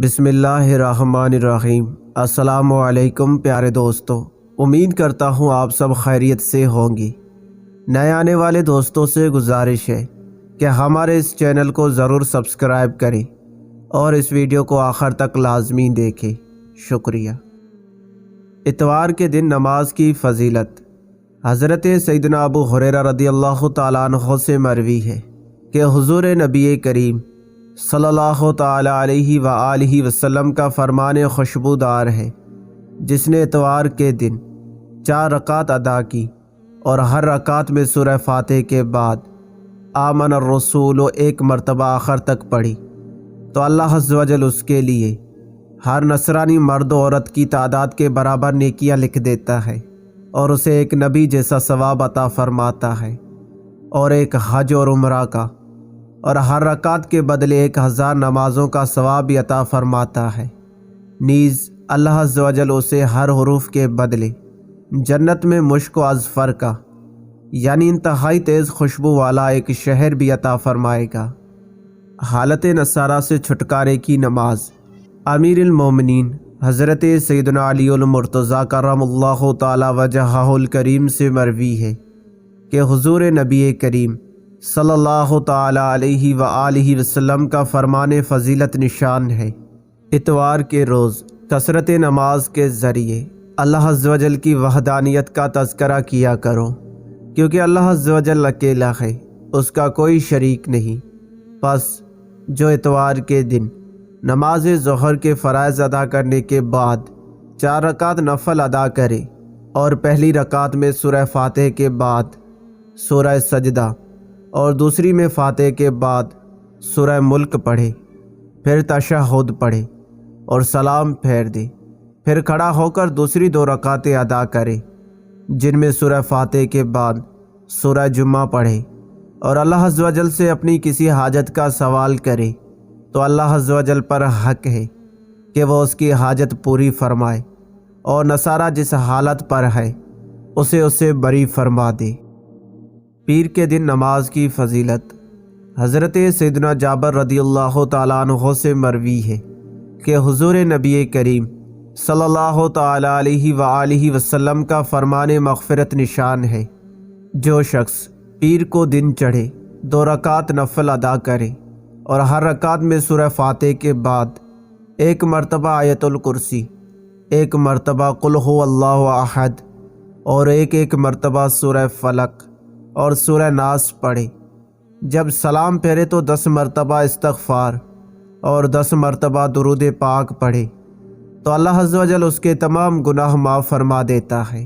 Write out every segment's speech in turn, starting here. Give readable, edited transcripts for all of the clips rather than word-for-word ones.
بسم اللہ الرحمن الرحیم۔ السلام علیکم پیارے دوستو، امید کرتا ہوں آپ سب خیریت سے ہوں گی۔ نئے آنے والے دوستوں سے گزارش ہے کہ ہمارے اس چینل کو ضرور سبسکرائب کریں اور اس ویڈیو کو آخر تک لازمی دیکھیں، شکریہ۔ اتوار کے دن نماز کی فضیلت۔ حضرت سیدنا ابو ہریرہ رضی اللہ تعالیٰ عنہ سے مروی ہے کہ حضور نبی کریم صلی اللہ تعالیٰ علیہ وآلہ وسلم کا فرمان خوشبودار ہے، جس نے اتوار کے دن 4 رکعت ادا کی اور ہر رکعت میں سورہ فاتحہ کے بعد آمن الرسول ایک مرتبہ آخر تک پڑھی تو اللہ عز و جل اس کے لیے ہر نصرانی مرد و عورت کی تعداد کے برابر نیکیاں لکھ دیتا ہے اور اسے ایک نبی جیسا ثواب عطا فرماتا ہے، اور ایک حج اور عمرہ کا اور ہر رکعت کے بدلے 1000 نمازوں کا ثواب بھی عطا فرماتا ہے۔ نیز اللہ عز و جل اسے ہر حروف کے بدلے جنت میں مشک و اذفر کا یعنی انتہائی تیز خوشبو والا ایک شہر بھی عطا فرمائے گا۔ حالت نصارہ سے چھٹکارے کی نماز۔ امیر المومنین حضرت سیدنا علی المرتضیٰ کرم اللہ تعالی وجہہ الکریم سے مروی ہے کہ حضور نبی کریم صلی اللہ تعالیٰ علیہ وآلہ وسلم کا فرمان فضیلت نشان ہے: اتوار کے روز کثرت نماز کے ذریعے اللہ عز و جل کی وحدانیت کا تذکرہ کیا کرو، کیونکہ اللہ عز و جل اکیلا ہے، اس کا کوئی شریک نہیں۔ پس جو اتوار کے دن نماز ظہر کے فرائض ادا کرنے کے بعد 4 رکعت نفل ادا کرے اور پہلی رکعت میں سورہ فاتحہ کے بعد سورہ سجدہ اور دوسری میں فاتحہ کے بعد سورہ ملک پڑھے، پھر تشہد پڑھے اور سلام پھیر دے، پھر کھڑا ہو کر دوسری 2 رکعتیں ادا کرے جن میں سورہ فاتحہ کے بعد سورہ جمعہ پڑھے اور اللہ عز و جل سے اپنی کسی حاجت کا سوال کرے تو اللہ عز و جل پر حق ہے کہ وہ اس کی حاجت پوری فرمائے، اور نصارہ جس حالت پر ہے اسے بری فرما دے۔ پیر کے دن نماز کی فضیلت۔ حضرت سیدنا جابر رضی اللہ تعالیٰ عنہ سے مروی ہے کہ حضور نبی کریم صلی اللہ تعالیٰ علیہ وآلہ وسلم کا فرمان مغفرت نشان ہے: جو شخص پیر کو دن چڑھے 2 رکعت نفل ادا کرے اور ہر رکعت میں سورہ فاتحہ کے بعد 1 مرتبہ آیت الکرسی، 1 مرتبہ قل هو اللہ احد اور ایک مرتبہ سورہ فلق اور سورہ ناس پڑھے، جب سلام پھیرے تو 10 مرتبہ استغفار اور 10 مرتبہ درود پاک پڑھے تو اللہ عز و جل اس کے تمام گناہ معاف فرما دیتا ہے۔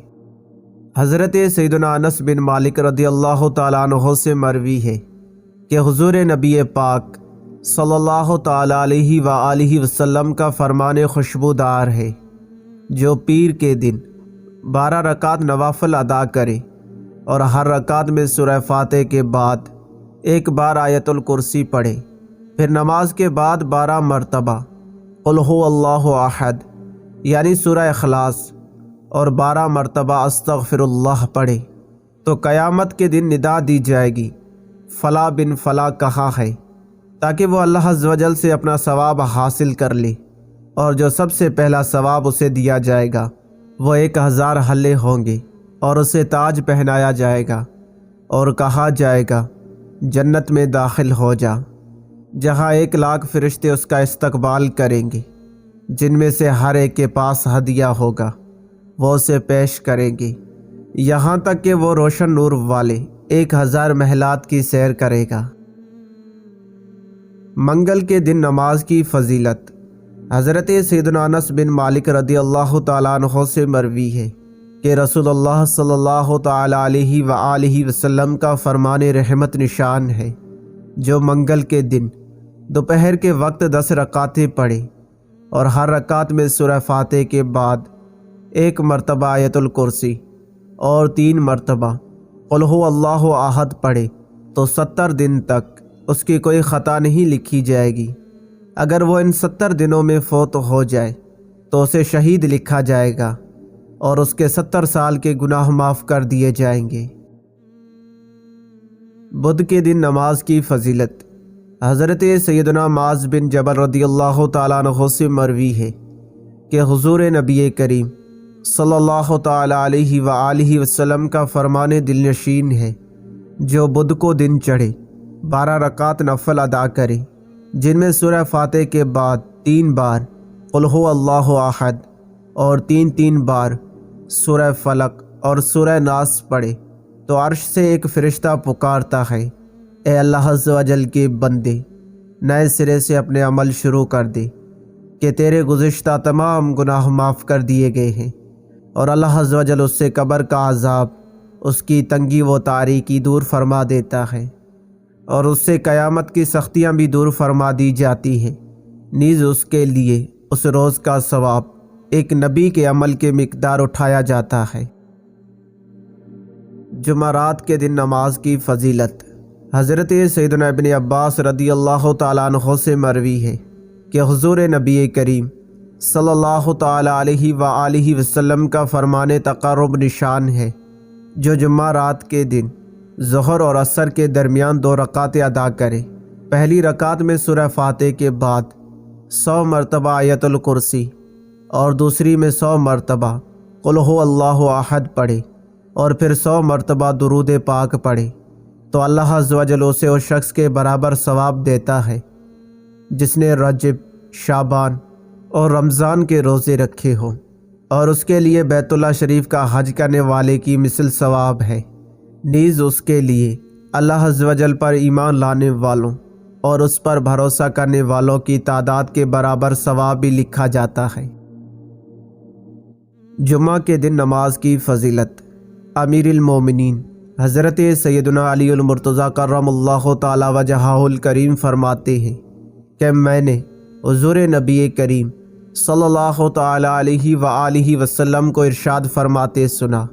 حضرت سیدنا انس بن مالک رضی اللہ تعالیٰ عنہ سے مروی ہے کہ حضور نبی پاک صلی اللہ تعالیٰ علیہ وآلہ وسلم کا فرمان خوشبودار ہے: جو پیر کے دن 12 رکعت نوافل ادا کرے اور ہر رکعت میں سورہ فاتحہ کے بعد 1 بار آیت الکرسی پڑھے، پھر نماز کے بعد 12 مرتبہ قل هو اللہ احد یعنی سورہ اخلاص اور 12 مرتبہ استغفر اللہ پڑھے تو قیامت کے دن ندا دی جائے گی: فلاں بن فلاں کہاں ہے، تاکہ وہ اللہ عز و جل سے اپنا ثواب حاصل کر لے، اور جو سب سے پہلا ثواب اسے دیا جائے گا وہ 1000 حلے ہوں گے اور اسے تاج پہنایا جائے گا اور کہا جائے گا جنت میں داخل ہو جا، جہاں 1,00,000 فرشتے اس کا استقبال کریں گے، جن میں سے ہر ایک کے پاس ہدیہ ہوگا، وہ اسے پیش کریں گے، یہاں تک کہ وہ روشن نور والے 1000 محلات کی سیر کرے گا۔ منگل کے دن نماز کی فضیلت۔ حضرت سیدنا انس بن مالک رضی اللہ تعالیٰ عنہ سے مروی ہے کہ رسول اللہ صلی اللہ تعالیٰ علیہ وآلہ وسلم کا فرمان رحمت نشان ہے: جو منگل کے دن دوپہر کے وقت 10 رکعتیں پڑھے اور ہر رکعت میں سورہ فاتحہ کے بعد 1 مرتبہ آیت الکرسی اور 3 مرتبہ قل هو اللہ احد پڑھے تو 70 دن تک اس کی کوئی خطا نہیں لکھی جائے گی۔ اگر وہ ان 70 دنوں میں فوت ہو جائے تو اسے شہید لکھا جائے گا اور اس کے 70 سال کے گناہ معاف کر دیے جائیں گے۔ بدھ کے دن نماز کی فضیلت۔ حضرت سیدنا معاذ بن جبل رضی اللہ تعالیٰ عنہ سے مروی ہے کہ حضور نبی کریم صلی اللہ تعالیٰ علیہ وآلہ وسلم کا فرمان دل نشین ہے، جو بدھ کو دن چڑھے 12 رکعت نفل ادا کرے، جن میں سورہ فاتح کے بعد 3 بار قل هو اللہ احد اور 3 بار سورہ فلق اور سورہ ناس پڑھے تو عرش سے ایک فرشتہ پکارتا ہے، اے اللہ عز و جل کے بندے، نئے سرے سے اپنے عمل شروع کر دے کہ تیرے گزشتہ تمام گناہ معاف کر دیے گئے ہیں، اور اللہ عز و جل اس سے قبر کا عذاب، اس کی تنگی و تاریکی دور فرما دیتا ہے، اور اس سے قیامت کی سختیاں بھی دور فرما دی جاتی ہیں۔ نیز اس کے لیے اس روز کا ثواب ایک نبی کے عمل کے مقدار اٹھایا جاتا ہے۔ جمعرات کے دن نماز کی فضیلت۔ حضرت سیدنا ابن عباس رضی اللہ تعالیٰ عنہ سے مروی ہے کہ حضور نبی کریم صلی اللہ تعالیٰ علیہ وآلہ وسلم کا فرمان تقرب نشان ہے، جو جمعہ رات کے دن ظہر اور عصر کے درمیان 2 رکعتیں ادا کرے۔ پہلی رکعت میں سورہ فاتح کے بعد 100 مرتبہ آیت الکرسی اور دوسری میں 100 مرتبہ قل هو اللہ احد پڑھے اور پھر 100 مرتبہ درود پاک پڑھے تو اللہ عز و جل اسے اس شخص کے برابر ثواب دیتا ہے جس نے رجب، شعبان اور رمضان کے روزے رکھے ہوں، اور اس کے لیے بیت اللہ شریف کا حج کرنے والے کی مثل ثواب ہے۔ نیز اس کے لیے اللہ عز و جل پر ایمان لانے والوں اور اس پر بھروسہ کرنے والوں کی تعداد کے برابر ثواب بھی لکھا جاتا ہے۔ جمعہ کے دن نماز کی فضیلت۔ امیر المومنین حضرت سیدنا علی المرتضیٰ کرم اللہ تعالی وجہہ الکریم فرماتے ہیں کہ میں نے حضور نبی کریم صلی اللہ تعالی علیہ وآلہ وسلم کو ارشاد فرماتے سنا،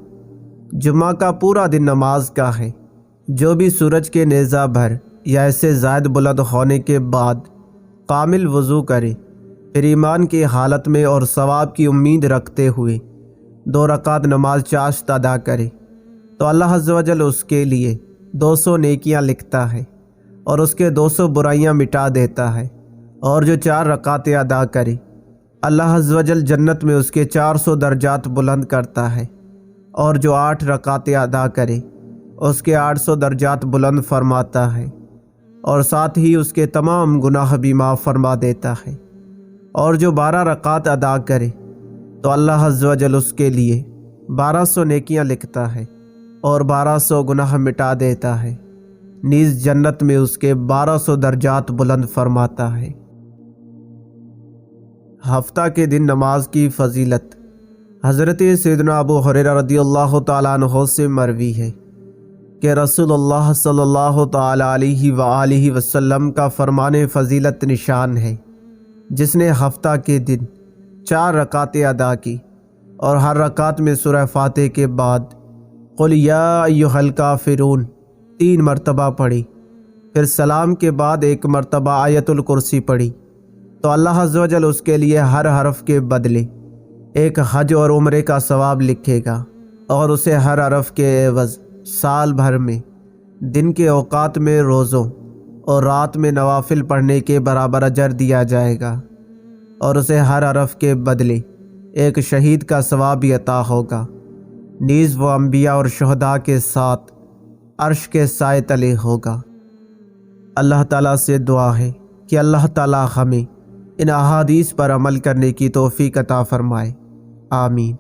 جمعہ کا پورا دن نماز کا ہے، جو بھی سورج کے نیزہ بھر یا اسے زائد بلند ہونے کے بعد کامل وضو کرے، پھر ایمان کی حالت میں اور ثواب کی امید رکھتے ہوئے 2 رکعت نماز چاشت ادا کرے تو اللہ عز و جل اس کے لیے 200 نیکیاں لکھتا ہے اور اس کے 200 برائیاں مٹا دیتا ہے، اور جو 4 رکعتیں ادا کرے اللہ عز و جل جنت میں اس کے 400 درجات بلند کرتا ہے، اور جو 8 رکعتیں ادا کرے اس کے 800 درجات بلند فرماتا ہے، اور ساتھ ہی اس کے تمام گناہ بھی معاف فرما دیتا ہے، اور جو 12 رکعت ادا کرے تو اللہ عز و جل اس کے لیے 1200 نیکیاں لکھتا ہے اور 1200 گناہ مٹا دیتا ہے، نیز جنت میں اس کے 1200 درجات بلند فرماتا ہے۔ ہفتہ کے دن نماز کی فضیلت۔ حضرت سیدنا ابو ہریرہ رضی اللہ تعالیٰ عنہ سے مروی ہے کہ رسول اللہ صلی اللہ تعالیٰ علیہ وآلہ وسلم کا فرمان فضیلت نشان ہے، جس نے ہفتہ کے دن 4 رکعتیں ادا کی اور ہر رکعت میں سورہ فاتح کے بعد قل یا ایھا الکافرون 3 مرتبہ پڑھی، پھر سلام کے بعد 1 مرتبہ آیت الکرسی پڑھی تو اللہ عز و جل اس کے لیے ہر حرف کے بدلے ایک حج اور عمرے کا ثواب لکھے گا، اور اسے ہر حرف کے عوض سال بھر میں دن کے اوقات میں روزوں اور رات میں نوافل پڑھنے کے برابر اجر دیا جائے گا، اور اسے ہر حرف کے بدلے ایک شہید کا ثواب بھی عطا ہوگا۔ نیز وہ انبیاء اور شہداء کے ساتھ عرش کے سائے تلے ہوگا۔ اللہ تعالیٰ سے دعا ہے کہ اللہ تعالیٰ ہمیں ان احادیث پر عمل کرنے کی توفیق عطا فرمائے، آمین۔